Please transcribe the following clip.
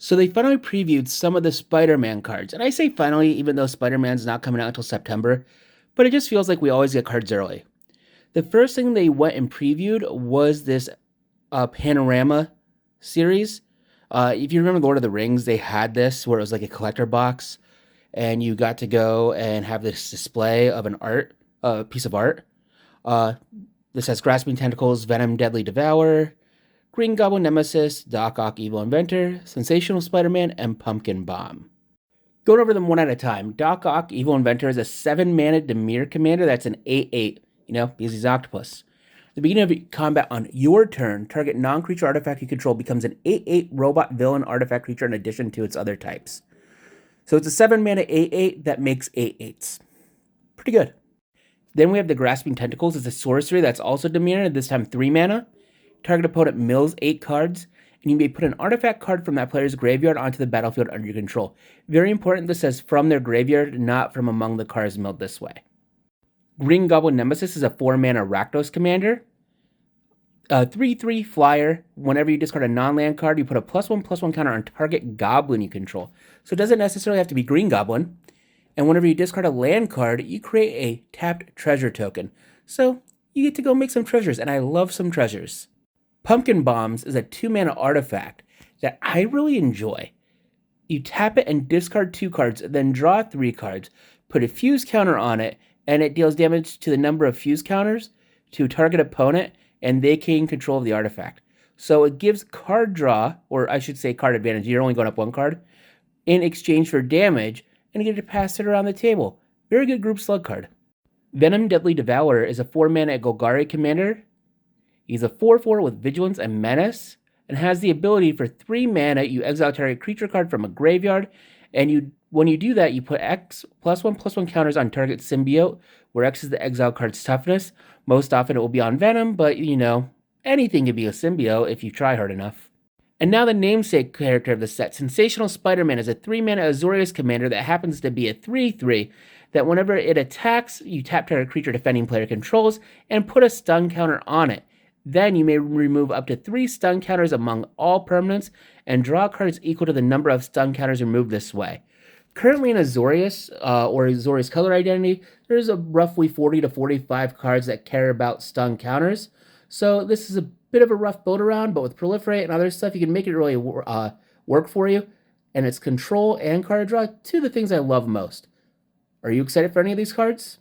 So they finally previewed some of the Spider-Man cards. And I say finally, even though Spider-Man's not coming out until September, but it just feels like we always get cards early. The first thing they went and previewed was this Panorama series. If you remember Lord of the Rings, they had this where it was like a collector box, and you got to go and have this display of a piece of art. Uh, this has Grasping Tentacles, Venom, Deadly Devourer, Green Goblin Nemesis, Doc Ock Evil Inventor, Sensational Spider-Man, and Pumpkin Bomb. Going over them one at a time, Doc Ock Evil Inventor is a 7-mana Dimir commander that's an 8/8, because he's Octopus. At the beginning of combat on your turn, target non-creature artifact you control becomes an 8/8 robot villain artifact creature in addition to its other types. So it's a 7-mana 8/8 that makes 8/8s. Pretty good. Then we have the Grasping Tentacles. It's a sorcery that's also Dimir, this time 3 mana. Target opponent mills 8 cards, and you may put an artifact card from that player's graveyard onto the battlefield under your control. Very important, this says from their graveyard, not from among the cards milled this way. Green Goblin Nemesis is a 4-mana Rakdos commander. 3/3 flyer. Whenever you discard a non-land card, you put a +1/+1 counter on target goblin you control. So it doesn't necessarily have to be Green Goblin. And whenever you discard a land card, you create a tapped treasure token. So you get to go make some treasures, and I love some treasures. Pumpkin Bombs is a 2-mana artifact that I really enjoy. You tap it and discard 2 cards, then draw 3 cards, put a fuse counter on it, and it deals damage to the number of fuse counters to target opponent, and they gain control of the artifact. So it gives card draw, or I should say card advantage, you're only going up 1 card, in exchange for damage, and you get to pass it around the table. Very good group slug card. Venom Deadly Devourer is a 4-mana Golgari commander. He's a 4/4 with Vigilance and Menace, and has the ability for 3 mana, you exile target creature card from a graveyard, and when you do that, you put X +1/+1 counters on target symbiote, where X is the exile card's toughness. Most often it will be on Venom, but anything can be a symbiote if you try hard enough. And now the namesake character of the set, Sensational Spider-Man, is a 3-mana Azorius commander that happens to be a 3/3, that whenever it attacks, you tap target creature defending player controls, and put a stun counter on it. Then you may remove up to 3 stun counters among all permanents, and draw cards equal to the number of stun counters removed this way. Currently in Azorius, or Azorius Color Identity, there's a roughly 40 to 45 cards that care about stun counters. So this is a bit of a rough build around, but with Proliferate and other stuff, you can make it really work for you. And it's control and card draw, 2 of the things I love most. Are you excited for any of these cards?